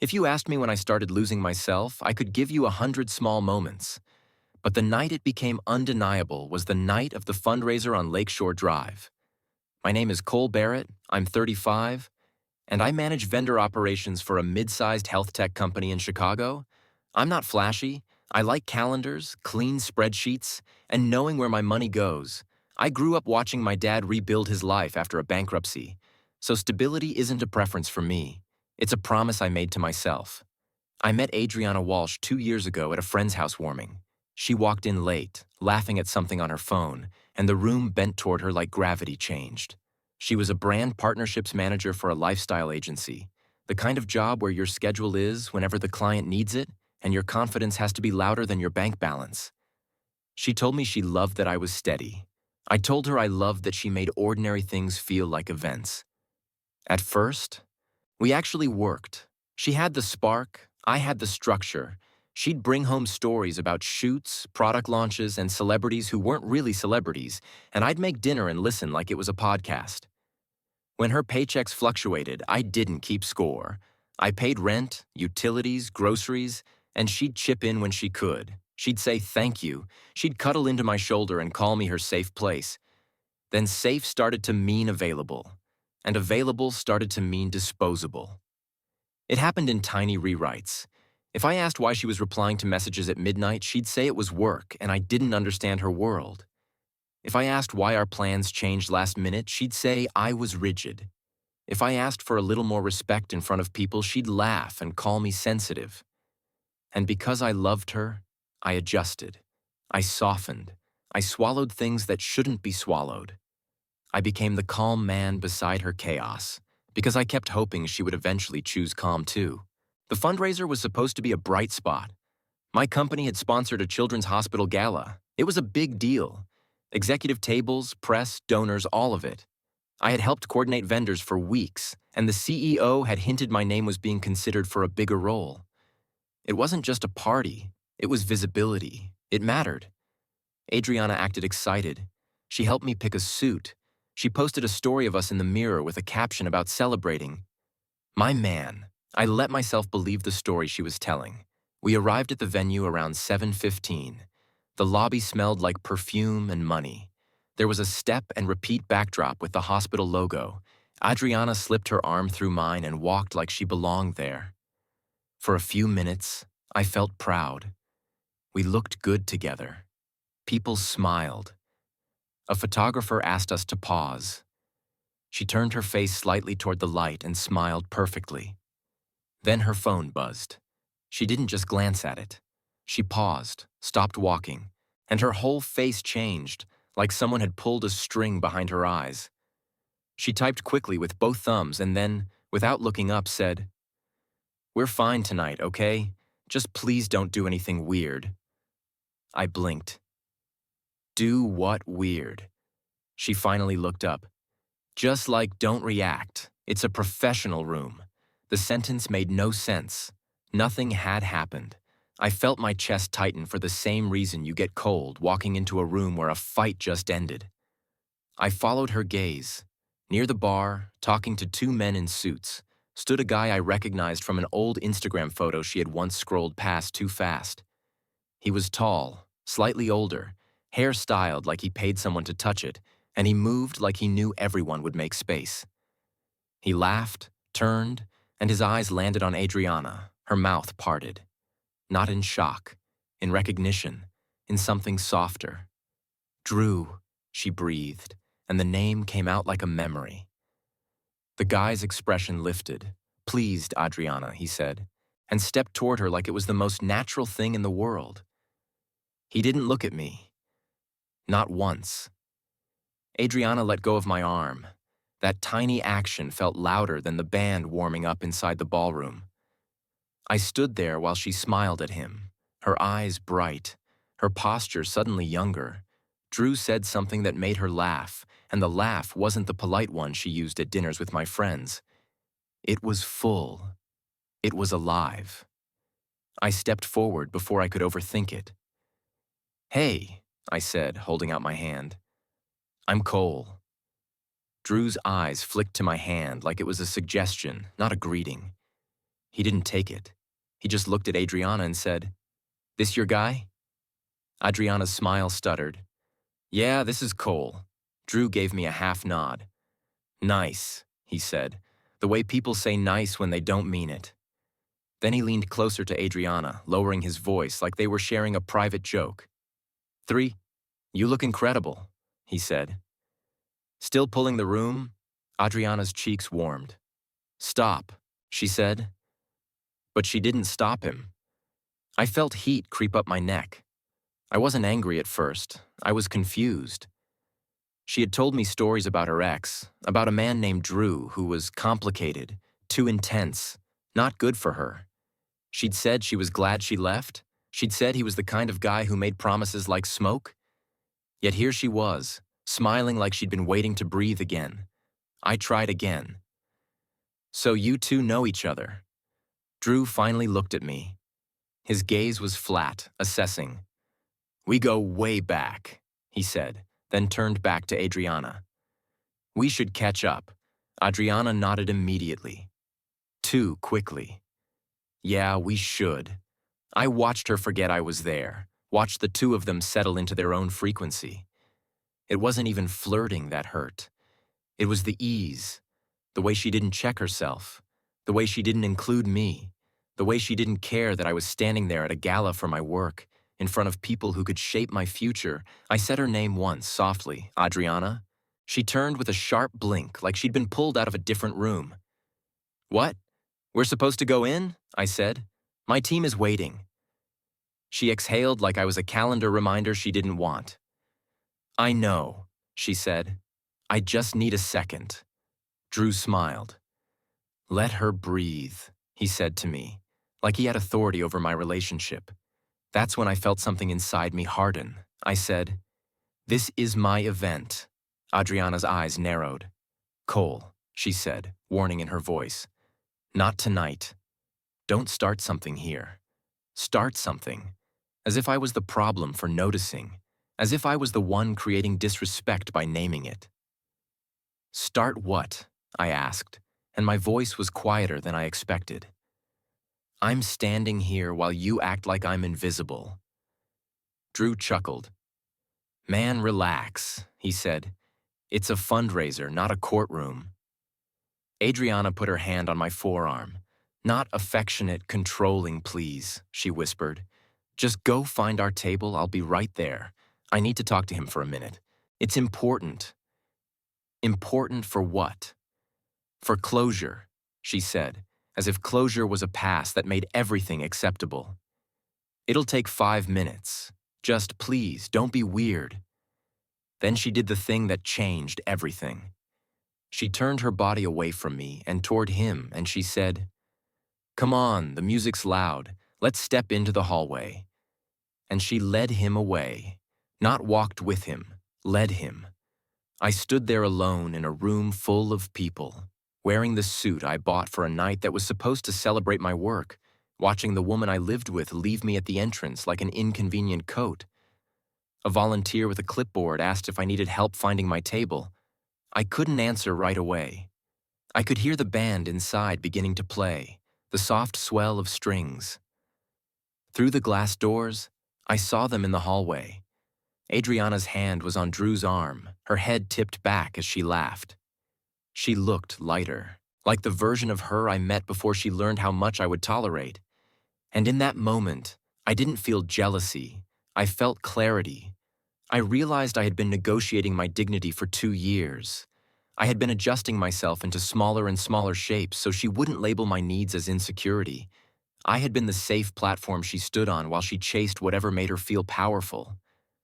If you asked me when I started losing myself, I could give you 100 small moments. But the night it became undeniable was the night of the fundraiser on Lakeshore Drive. My name is Cole Barrett, I'm 35, and I manage vendor operations for a mid-sized health tech company in Chicago. I'm not flashy. I like calendars, clean spreadsheets, and knowing where my money goes. I grew up watching my dad rebuild his life after a bankruptcy, so stability isn't a preference for me. It's a promise I made to myself. I met Adriana Walsh 2 years ago at a friend's housewarming. She walked in late, laughing at something on her phone, and the room bent toward her like gravity changed. She was a brand partnerships manager for a lifestyle agency, the kind of job where your schedule is whenever the client needs it, and your confidence has to be louder than your bank balance. She told me she loved that I was steady. I told her I loved that she made ordinary things feel like events. At first, we actually worked. She had the spark, I had the structure. She'd bring home stories about shoots, product launches, and celebrities who weren't really celebrities, and I'd make dinner and listen like it was a podcast. When her paychecks fluctuated, I didn't keep score. I paid rent, utilities, groceries, and she'd chip in when she could. She'd say thank you. She'd cuddle into my shoulder and call me her safe place. Then safe started to mean available, and available started to mean disposable. It happened in tiny rewrites. If I asked why she was replying to messages at midnight, she'd say it was work and I didn't understand her world. If I asked why our plans changed last minute, she'd say I was rigid. If I asked for a little more respect in front of people, she'd laugh and call me sensitive. And because I loved her, I adjusted. I softened. I swallowed things that shouldn't be swallowed. I became the calm man beside her chaos, because I kept hoping she would eventually choose calm too. The fundraiser was supposed to be a bright spot. My company had sponsored a children's hospital gala. It was a big deal. Executive tables, press, donors, all of it. I had helped coordinate vendors for weeks, and the CEO had hinted my name was being considered for a bigger role. It wasn't just a party, it was visibility. It mattered. Adriana acted excited. She helped me pick a suit. She posted a story of us in the mirror with a caption about celebrating. My man, I let myself believe the story she was telling. We arrived at the venue around 7:15. The lobby smelled like perfume and money. There was a step and repeat backdrop with the hospital logo. Adriana slipped her arm through mine and walked like she belonged there. For a few minutes, I felt proud. We looked good together. People smiled. A photographer asked us to pause. She turned her face slightly toward the light and smiled perfectly. Then her phone buzzed. She didn't just glance at it. She paused, stopped walking, and her whole face changed, like someone had pulled a string behind her eyes. She typed quickly with both thumbs and then, without looking up, said, "We're fine tonight, okay? Just please don't do anything weird." I blinked. Do what weird? She finally looked up. Just like don't react. It's a professional room. The sentence made no sense. Nothing had happened. I felt my chest tighten for the same reason you get cold walking into a room where a fight just ended. I followed her gaze. Near the bar, talking to two men in suits, stood a guy I recognized from an old Instagram photo she had once scrolled past too fast. He was tall, slightly older, hair styled like he paid someone to touch it, and he moved like he knew everyone would make space. He laughed, turned, and his eyes landed on Adriana, her mouth parted. Not in shock, in recognition, in something softer. Drew, she breathed, and the name came out like a memory. The guy's expression lifted. Pleased, Adriana, he said, and stepped toward her like it was the most natural thing in the world. He didn't look at me. Not once. Adriana let go of my arm. That tiny action felt louder than the band warming up inside the ballroom. I stood there while she smiled at him, her eyes bright, her posture suddenly younger. Drew said something that made her laugh, and the laugh wasn't the polite one she used at dinners with my friends. It was full. It was alive. I stepped forward before I could overthink it. Hey, I said, holding out my hand. I'm Cole. Drew's eyes flicked to my hand like it was a suggestion, not a greeting. He didn't take it. He just looked at Adriana and said, "This your guy?" Adriana's smile stuttered. "Yeah, this is Cole." Drew gave me a half nod. "Nice," he said, the way people say nice when they don't mean it. Then he leaned closer to Adriana, lowering his voice like they were sharing a private joke. "3, you look incredible," he said. Still pulling the room, Adriana's cheeks warmed. "Stop," she said. But she didn't stop him. I felt heat creep up my neck. I wasn't angry at first. I was confused. She had told me stories about her ex, about a man named Drew who was complicated, too intense, not good for her. She'd said she was glad she left. She'd said he was the kind of guy who made promises like smoke. Yet here she was, smiling like she'd been waiting to breathe again. I tried again. "So you two know each other?" Drew finally looked at me. His gaze was flat, assessing. "We go way back," he said, then turned back to Adriana. "We should catch up." Adriana nodded immediately. Too quickly. "Yeah, we should." I watched her forget I was there, watched the two of them settle into their own frequency. It wasn't even flirting that hurt. It was the ease, the way she didn't check herself, the way she didn't include me, the way she didn't care that I was standing there at a gala for my work, in front of people who could shape my future. I said her name once, softly, "Adriana." She turned with a sharp blink, like she'd been pulled out of a different room. "What? We're supposed to go in?" I said. "My team is waiting." She exhaled like I was a calendar reminder she didn't want. "I know," she said. "I just need a second." Drew smiled. "Let her breathe," he said to me, like he had authority over my relationship. That's when I felt something inside me harden. I said, "This is my event." Adriana's eyes narrowed. "Cole," she said, warning in her voice. "Not tonight. Don't start something here. Start something." As if I was the problem for noticing. As if I was the one creating disrespect by naming it. "Start what?" I asked, and my voice was quieter than I expected. "I'm standing here while you act like I'm invisible." Drew chuckled. "Man, relax," he said. "It's a fundraiser, not a courtroom." Adriana put her hand on my forearm. "Not affectionate, controlling, please," she whispered. "Just go find our table, I'll be right there. I need to talk to him for a minute. It's important." "Important for what?" "For closure," she said, as if closure was a pass that made everything acceptable. "It'll take 5 minutes. Just please, don't be weird." Then she did the thing that changed everything. She turned her body away from me and toward him, and she said, "Come on, the music's loud. Let's step into the hallway." And she led him away. Not walked with him, led him. I stood there alone in a room full of people, wearing the suit I bought for a night that was supposed to celebrate my work, watching the woman I lived with leave me at the entrance like an inconvenient coat. A volunteer with a clipboard asked if I needed help finding my table. I couldn't answer right away. I could hear the band inside beginning to play, the soft swell of strings. Through the glass doors, I saw them in the hallway. Adriana's hand was on Drew's arm, her head tipped back as she laughed. She looked lighter, like the version of her I met before she learned how much I would tolerate. And in that moment, I didn't feel jealousy. I felt clarity. I realized I had been negotiating my dignity for 2 years. I had been adjusting myself into smaller and smaller shapes so she wouldn't label my needs as insecurity. I had been the safe platform she stood on while she chased whatever made her feel powerful.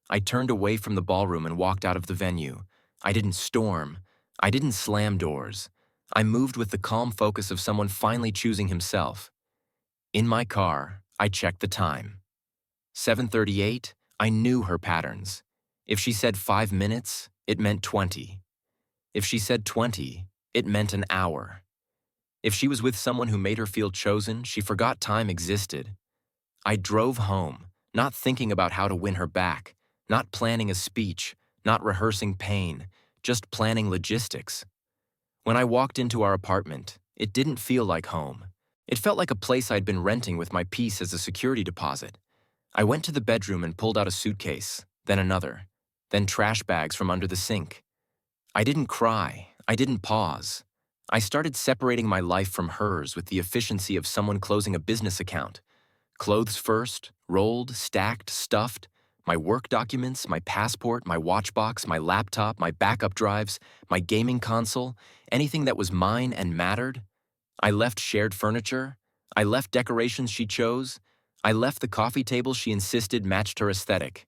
I turned away from the ballroom and walked out of the venue. I didn't storm. I didn't slam doors. I moved with the calm focus of someone finally choosing himself. In my car, I checked the time. 7:38, I knew her patterns. If she said 5 minutes, it meant 20. If she said 20, it meant an hour. If she was with someone who made her feel chosen, she forgot time existed. I drove home, not thinking about how to win her back, not planning a speech, not rehearsing pain, just planning logistics. When I walked into our apartment, it didn't feel like home. It felt like a place I'd been renting with my peace as a security deposit. I went to the bedroom and pulled out a suitcase, then another, then trash bags from under the sink. I didn't cry. I didn't pause. I started separating my life from hers with the efficiency of someone closing a business account. Clothes first, rolled, stacked, stuffed, my work documents, my passport, my watch box, my laptop, my backup drives, my gaming console, anything that was mine and mattered. I left shared furniture. I left decorations she chose. I left the coffee table she insisted matched her aesthetic.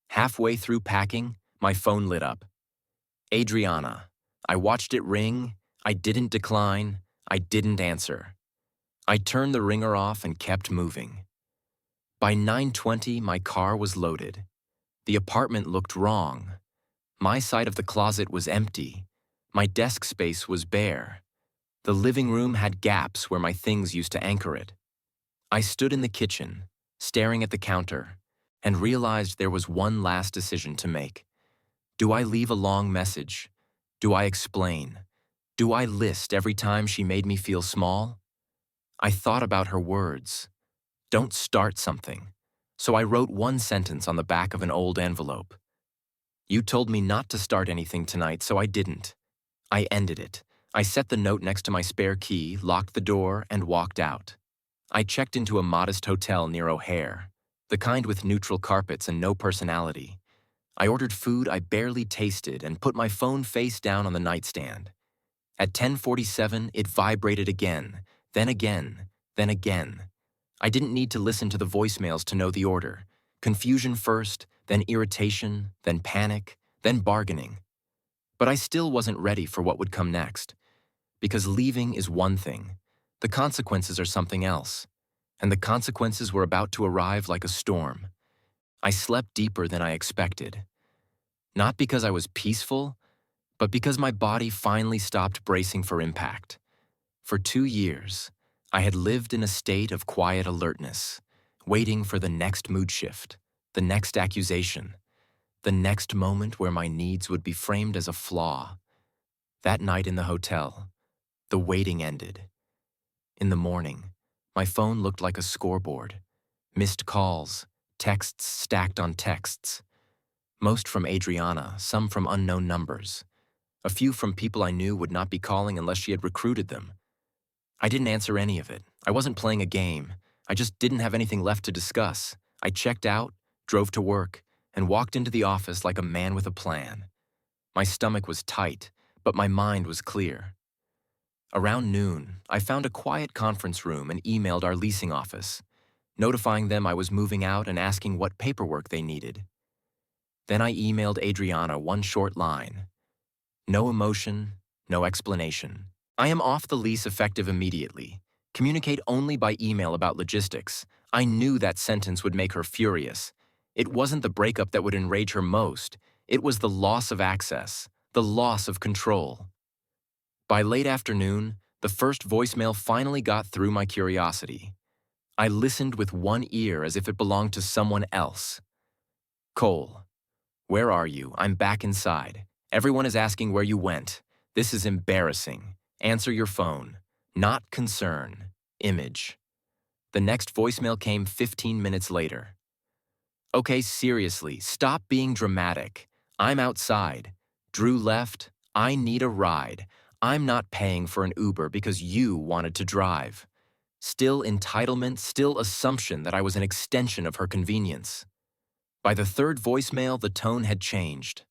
Halfway through packing, my phone lit up. Adriana. I watched it ring. I didn't decline. I didn't answer. I turned the ringer off and kept moving. By 9:20, my car was loaded. The apartment looked wrong. My side of the closet was empty. My desk space was bare. The living room had gaps where my things used to anchor it. I stood in the kitchen, staring at the counter, and realized there was one last decision to make. Do I leave a long message? Do I explain? Do I list every time she made me feel small? I thought about her words. Don't start something. So I wrote one sentence on the back of an old envelope. You told me not to start anything tonight, so I didn't. I ended it. I set the note next to my spare key, locked the door, and walked out. I checked into a modest hotel near O'Hare, the kind with neutral carpets and no personality. I ordered food I barely tasted and put my phone face down on the nightstand. At 10:47, it vibrated again, then again, then again. I didn't need to listen to the voicemails to know the order. Confusion first, then irritation, then panic, then bargaining. But I still wasn't ready for what would come next. Because leaving is one thing. The consequences are something else. And the consequences were about to arrive like a storm. I slept deeper than I expected. Not because I was peaceful, but because my body finally stopped bracing for impact. For 2 years, I had lived in a state of quiet alertness, waiting for the next mood shift, the next accusation, the next moment where my needs would be framed as a flaw. That night in the hotel, the waiting ended. In the morning, my phone looked like a scoreboard. Missed calls, texts stacked on texts. Most from Adriana, some from unknown numbers. A few from people I knew would not be calling unless she had recruited them. I didn't answer any of it. I wasn't playing a game. I just didn't have anything left to discuss. I checked out, drove to work, and walked into the office like a man with a plan. My stomach was tight, but my mind was clear. Around noon, I found a quiet conference room and emailed our leasing office, notifying them I was moving out and asking what paperwork they needed. Then I emailed Adriana one short line. No emotion, no explanation. I am off the lease effective immediately. Communicate only by email about logistics. I knew that sentence would make her furious. It wasn't the breakup that would enrage her most. It was the loss of access, the loss of control. By late afternoon, the first voicemail finally got through my curiosity. I listened with one ear as if it belonged to someone else. Cole, where are you? I'm back inside. Everyone is asking where you went. This is embarrassing. Answer your phone. Not concern. Image. The next voicemail came 15 minutes later. Okay, seriously, stop being dramatic. I'm outside. Drew left. I need a ride. I'm not paying for an Uber because you wanted to drive. Still entitlement, still assumption that I was an extension of her convenience. By the third voicemail, the tone had changed.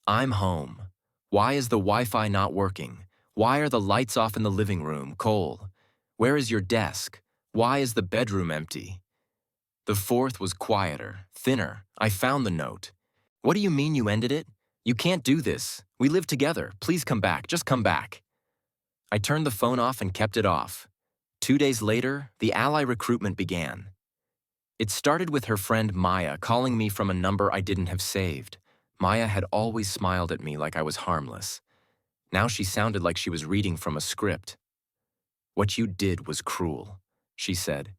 I'm home. Why is the Wi-Fi not working? Why are the lights off in the living room, Cole? Where is your desk? Why is the bedroom empty? The fourth was quieter, thinner. I found the note. What do you mean you ended it? You can't do this. We live together. Please come back. Just come back. I turned the phone off and kept it off. 2 days later, the ally recruitment began. It started with her friend Maya calling me from a number I didn't have saved. Maya had always smiled at me like I was harmless. Now she sounded like she was reading from a script. What you did was cruel, she said.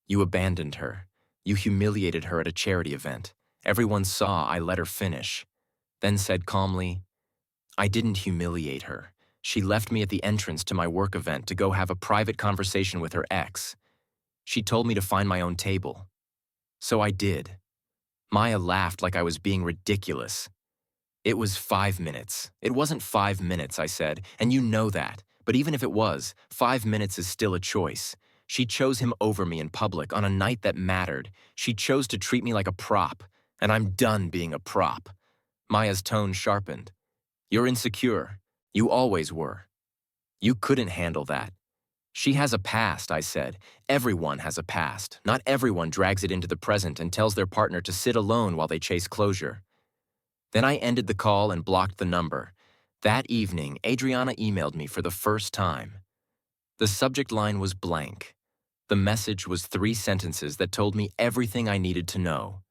You abandoned her. You humiliated her at a charity event. Everyone saw I let her finish. Then said calmly, I didn't humiliate her. She left me at the entrance to my work event to go have a private conversation with her ex. She told me to find my own table. So I did. Maya laughed like I was being ridiculous. It was 5 minutes. It wasn't 5 minutes, I said, and you know that. But even if it was, 5 minutes is still a choice. She chose him over me in public on a night that mattered. She chose to treat me like a prop, and I'm done being a prop. Maya's tone sharpened. You're insecure. You always were. You couldn't handle that. She has a past, I said. Everyone has a past. Not everyone drags it into the present and tells their partner to sit alone while they chase closure. Then I ended the call and blocked the number. That evening, Adriana emailed me for the first time. The subject line was blank. The message was 3 sentences that told me everything I needed to know.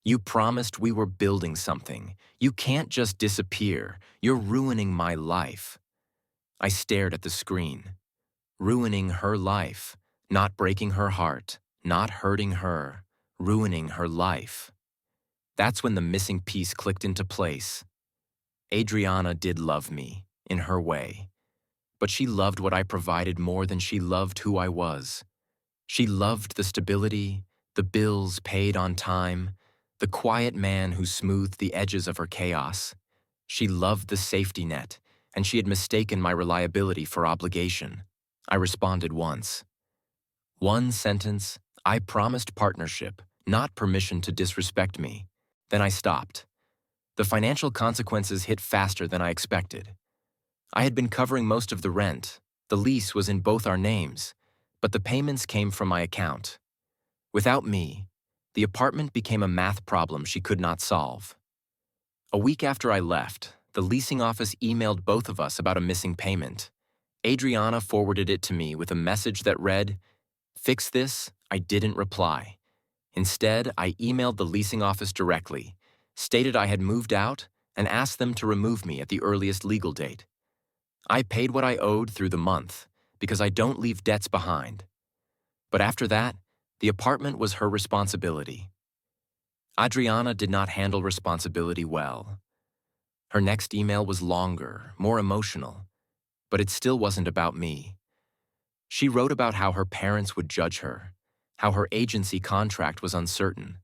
You promised we were building something. You can't just disappear. You're ruining my life. I stared at the screen. Ruining her life, not breaking her heart, not hurting her, ruining her life. That's when the missing piece clicked into place. Adriana did love me, in her way. But she loved what I provided more than she loved who I was. She loved the stability, the bills paid on time, the quiet man who smoothed the edges of her chaos. She loved the safety net, and she had mistaken my reliability for obligation. I responded once. One sentence, I promised partnership, not permission to disrespect me. Then I stopped. The financial consequences hit faster than I expected. I had been covering most of the rent. The lease was in both our names, but the payments came from my account. Without me, the apartment became a math problem she could not solve. A week after I left, the leasing office emailed both of us about a missing payment. Adriana forwarded it to me with a message that read, "Fix this." I didn't reply. Instead, I emailed the leasing office directly, stated I had moved out, and asked them to remove me at the earliest legal date. I paid what I owed through the month, because I don't leave debts behind. But after that, the apartment was her responsibility. Adriana did not handle responsibility well. Her next email was longer, more emotional, but it still wasn't about me. She wrote about how her parents would judge her, how her agency contract was uncertain,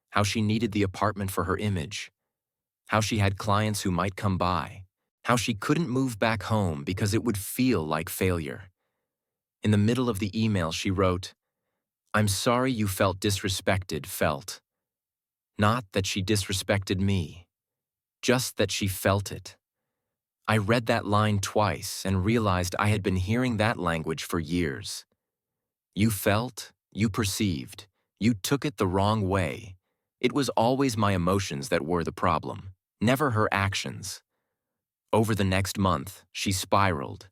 how she needed the apartment for her image, how she had clients who might come by, how she couldn't move back home because it would feel like failure. In the middle of the email, she wrote, "I'm sorry you felt disrespected, felt. Not that she disrespected me, just that she felt it." I read that line twice and realized I had been hearing that language for years. You felt, you perceived, you took it the wrong way. It was always my emotions that were the problem, never her actions. Over the next month, she spiraled.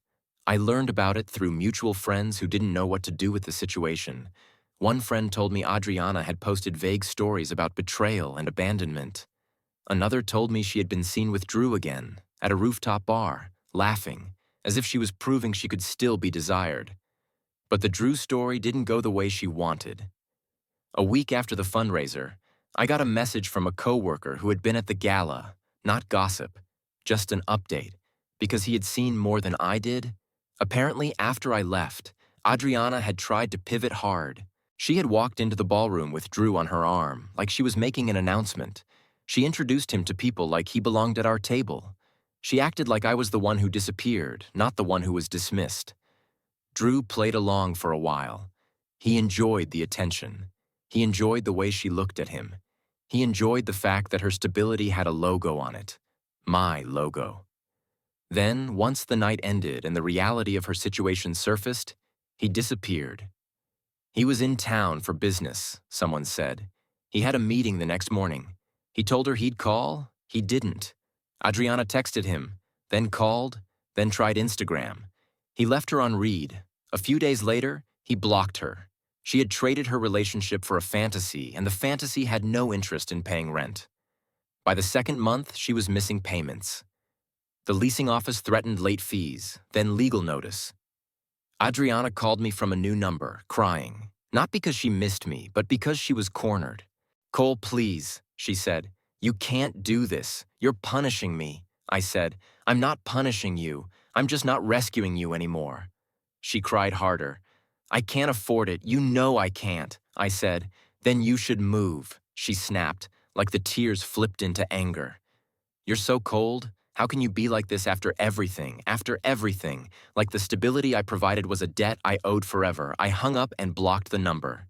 I learned about it through mutual friends who didn't know what to do with the situation. One friend told me Adriana had posted vague stories about betrayal and abandonment. Another told me she had been seen with Drew again, at a rooftop bar, laughing, as if she was proving she could still be desired. But the Drew story didn't go the way she wanted. A week after the fundraiser, I got a message from a coworker who had been at the gala, not gossip, just an update, because he had seen more than I did. Apparently, after I left, Adriana had tried to pivot hard. She had walked into the ballroom with Drew on her arm, like she was making an announcement. She introduced him to people like he belonged at our table. She acted like I was the one who disappeared, not the one who was dismissed. Drew played along for a while. He enjoyed the attention. He enjoyed the way she looked at him. He enjoyed the fact that her stability had a logo on it. My logo. Then, once the night ended and the reality of her situation surfaced, he disappeared. He was in town for business, someone said. He had a meeting the next morning. He told her he'd call. He didn't. Adriana texted him, then called, then tried Instagram. He left her on read. A few days later, he blocked her. She had traded her relationship for a fantasy, and the fantasy had no interest in paying rent. By the second month, she was missing payments. The leasing office threatened late fees, then legal notice. Adriana called me from a new number, crying, not because she missed me, but because she was cornered. "Cole, please," she said. "You can't do this. You're punishing me." I said, "I'm not punishing you. I'm just not rescuing you anymore." She cried harder. "I can't afford it. You know I can't," I said. "Then you should move," she snapped, like the tears flipped into anger. "You're so cold. How can you be like this after everything, after everything? Like the stability I provided was a debt I owed forever." I hung up and blocked the number.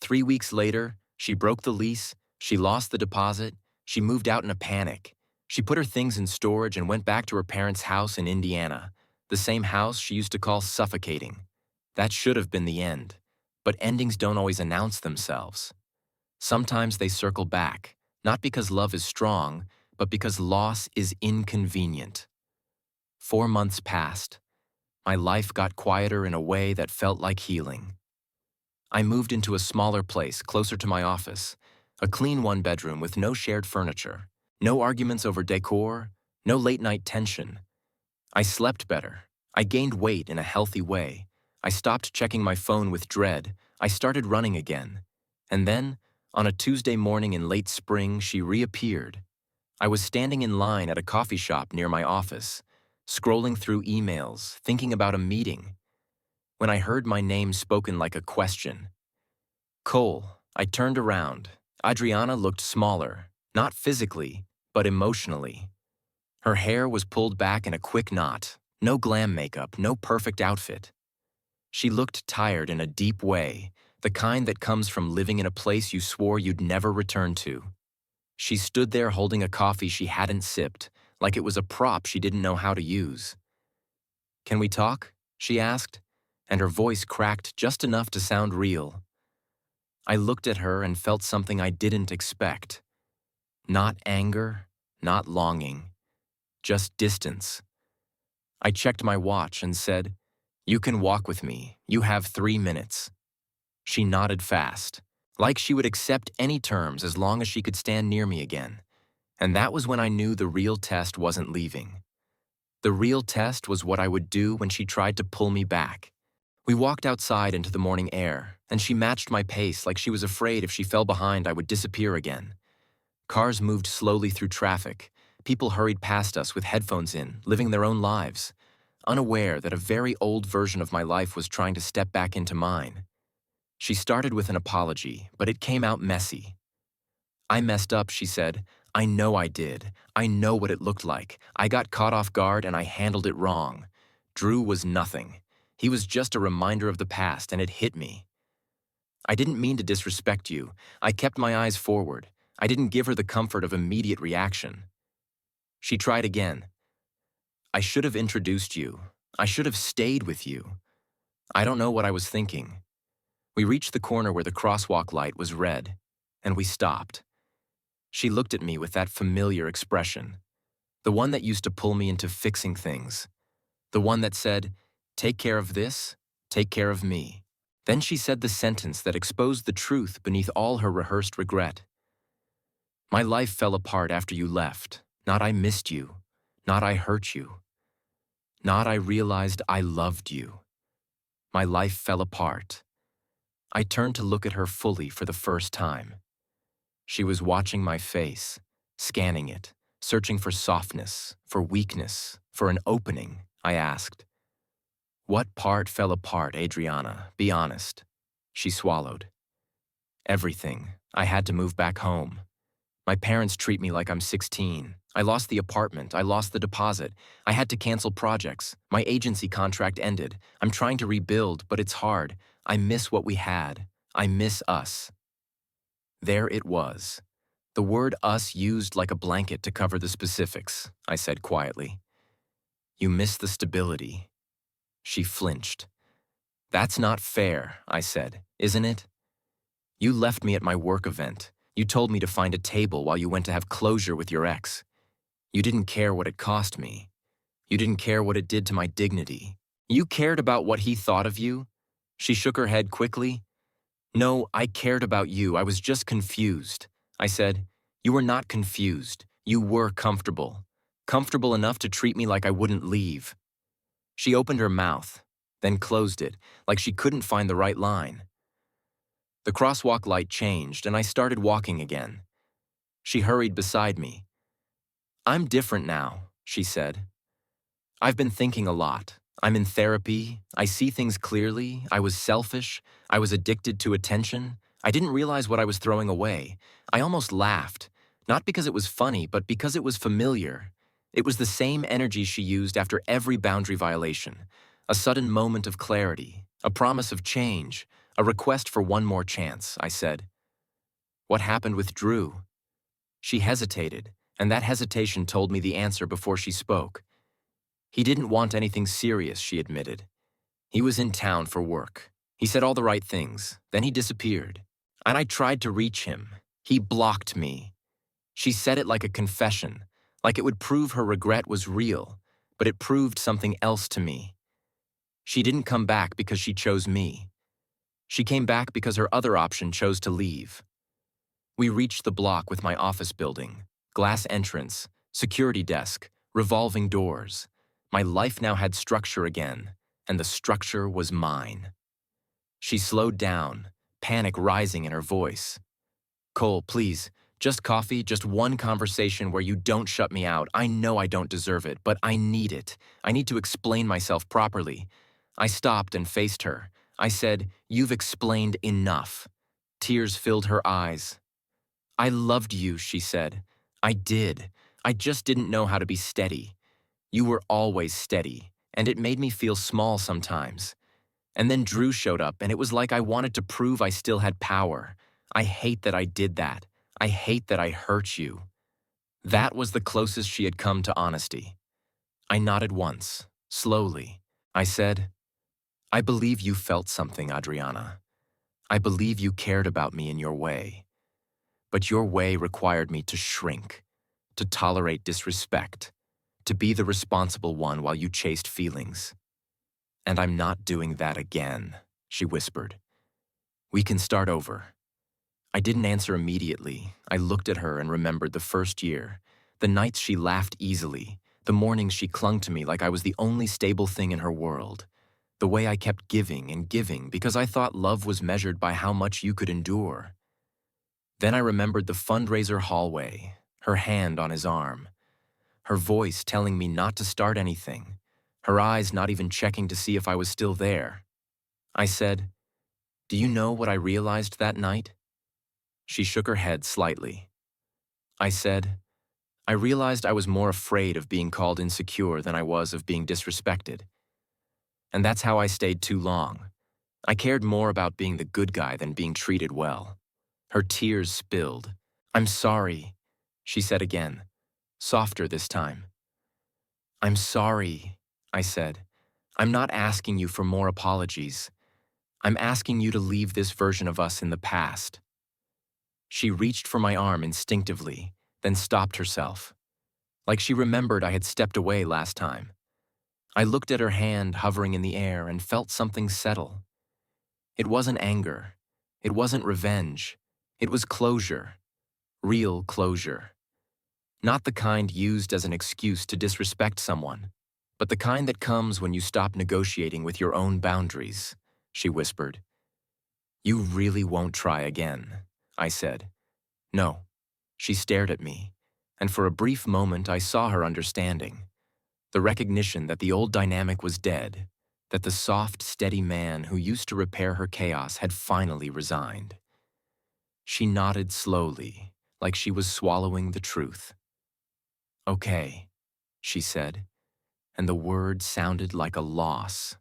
3 weeks later, she broke the lease, she lost the deposit, she moved out in a panic. She put her things in storage and went back to her parents' house in Indiana, the same house she used to call suffocating. That should have been the end, but endings don't always announce themselves. Sometimes they circle back, not because love is strong, but because loss is inconvenient. 4 months passed. My life got quieter in a way that felt like healing. I moved into a smaller place closer to my office, a clean one-bedroom with no shared furniture, no arguments over decor, no late-night tension. I slept better. I gained weight in a healthy way. I stopped checking my phone with dread. I started running again. And then, on a Tuesday morning in late spring, she reappeared. I was standing in line at a coffee shop near my office, scrolling through emails, thinking about a meeting, when I heard my name spoken like a question. "Cole." I turned around. Adriana looked smaller, not physically, but emotionally. Her hair was pulled back in a quick knot, no glam makeup, no perfect outfit. She looked tired in a deep way, the kind that comes from living in a place you swore you'd never return to. She stood there holding a coffee she hadn't sipped, like it was a prop she didn't know how to use. "Can we talk?" she asked, and her voice cracked just enough to sound real. I looked at her and felt something I didn't expect. Not anger, not longing, just distance. I checked my watch and said, "You can walk with me. You have 3 minutes." She nodded fast, like she would accept any terms as long as she could stand near me again. And that was when I knew the real test wasn't leaving. The real test was what I would do when she tried to pull me back. We walked outside into the morning air, and she matched my pace like she was afraid if she fell behind I would disappear again. Cars moved slowly through traffic. People hurried past us with headphones in, living their own lives, unaware that a very old version of my life was trying to step back into mine. She started with an apology, but it came out messy. "I messed up," she said. "I know I did. I know what it looked like. I got caught off guard and I handled it wrong. Drew was nothing. He was just a reminder of the past, and it hit me. I didn't mean to disrespect you. I kept my eyes forward. I didn't give her the comfort of immediate reaction." She tried again. "I should have introduced you. I should have stayed with you. I don't know what I was thinking." We reached the corner where the crosswalk light was red, and we stopped. She looked at me with that familiar expression, the one that used to pull me into fixing things, the one that said, "Take care of this, take care of me." Then she said the sentence that exposed the truth beneath all her rehearsed regret. "My life fell apart after you left. Not I missed you. Not I hurt you. Not I realized I loved you. My life fell apart." I turned to look at her fully for the first time. She was watching my face, scanning it, searching for softness, for weakness, for an opening. I asked, "What part fell apart, Adriana? Be honest." She swallowed. "Everything. I had to move back home. My parents treat me like I'm 16. I lost the apartment. I lost the deposit. I had to cancel projects. My agency contract ended. I'm trying to rebuild, but it's hard. I miss what we had. I miss us." There it was. The word "us" used like a blanket to cover the specifics, I said quietly. "You miss the stability." She flinched. "That's not fair," I said, "isn't it? You left me at my work event. You told me to find a table while you went to have closure with your ex. You didn't care what it cost me. You didn't care what it did to my dignity. You cared about what he thought of you?" She shook her head quickly. "No, I cared about you. I was just confused." I said, "You were not confused. You were comfortable. Comfortable enough to treat me like I wouldn't leave." She opened her mouth, then closed it, like she couldn't find the right line. The crosswalk light changed, and I started walking again. She hurried beside me. "I'm different now," she said. I've been thinking a lot. I'm in therapy. I see things clearly. I was selfish. I was addicted to attention. I didn't realize what I was throwing away. I almost laughed, not because it was funny, but because it was familiar. It was the same energy she used after every boundary violation. A sudden moment of clarity, a promise of change, a request for one more chance, I said. What happened with Drew? She hesitated, and that hesitation told me the answer before she spoke. He didn't want anything serious, she admitted. He was in town for work. He said all the right things, then he disappeared. And I tried to reach him. He blocked me. She said it like a confession, like it would prove her regret was real, but it proved something else to me. She didn't come back because she chose me. She came back because her other option chose to leave. We reached the block with my office building, glass entrance, security desk, revolving doors. My life now had structure again, and the structure was mine. She slowed down, panic rising in her voice. Cole, please, just coffee, just one conversation where you don't shut me out. I know I don't deserve it, but I need it. I need to explain myself properly. I stopped and faced her. I said, "You've explained enough." Tears filled her eyes. I loved you, she said. I did. I just didn't know how to be steady. You were always steady, and it made me feel small sometimes. And then Drew showed up, and it was like I wanted to prove I still had power. I hate that I did that. I hate that I hurt you. That was the closest she had come to honesty. I nodded once, slowly. I said, I believe you felt something, Adriana. I believe you cared about me in your way. But your way required me to shrink, to tolerate disrespect, to be the responsible one while you chased feelings. And I'm not doing that again, she whispered. We can start over. I didn't answer immediately. I looked at her and remembered the first year, the nights she laughed easily, the mornings she clung to me like I was the only stable thing in her world, the way I kept giving and giving because I thought love was measured by how much you could endure. Then I remembered the fundraiser hallway, her hand on his arm, her voice telling me not to start anything, her eyes not even checking to see if I was still there. I said, "Do you know what I realized that night?" She shook her head slightly. I said, "I realized I was more afraid of being called insecure than I was of being disrespected. And that's how I stayed too long. I cared more about being the good guy than being treated well." Her tears spilled. "I'm sorry," she said again, softer this time. "I'm sorry," I said. "I'm not asking you for more apologies. I'm asking you to leave this version of us in the past." She reached for my arm instinctively, then stopped herself, like she remembered I had stepped away last time. I looked at her hand hovering in the air and felt something settle. It wasn't anger. It wasn't revenge. It was closure. Real closure. Not the kind used as an excuse to disrespect someone, but the kind that comes when you stop negotiating with your own boundaries, she whispered. "You really won't try again," I said. "No." She stared at me, and for a brief moment I saw her understanding. The recognition that the old dynamic was dead, that the soft, steady man who used to repair her chaos had finally resigned. She nodded slowly, like she was swallowing the truth. "Okay," she said, and the word sounded like a loss.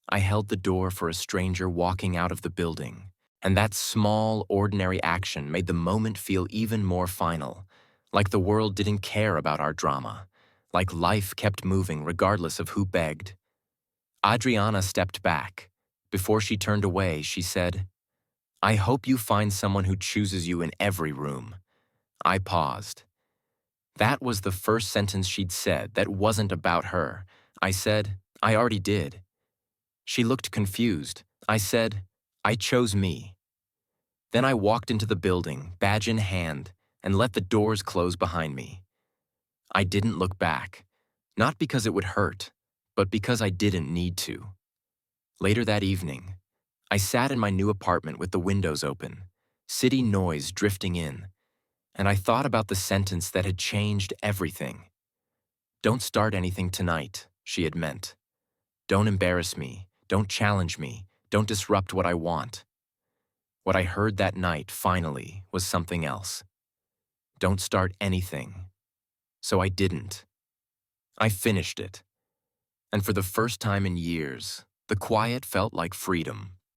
I held the door for a stranger walking out of the building, and that small, ordinary action made the moment feel even more final, like the world didn't care about our drama, like life kept moving regardless of who begged. Adriana stepped back. Before she turned away, she said, "I hope you find someone who chooses you in every room." I paused. That was the first sentence she'd said that wasn't about her. I said, "I already did." She looked confused. I said, "I chose me." Then I walked into the building, badge in hand, and let the doors close behind me. I didn't look back, not because it would hurt, but because I didn't need to. Later that evening, I sat in my new apartment with the windows open, city noise drifting in, and I thought about the sentence that had changed everything. Don't start anything tonight, she had meant. Don't embarrass me. Don't challenge me. Don't disrupt what I want. What I heard that night, finally, was something else. Don't start anything. So I didn't. I finished it. And for the first time in years, the quiet felt like freedom.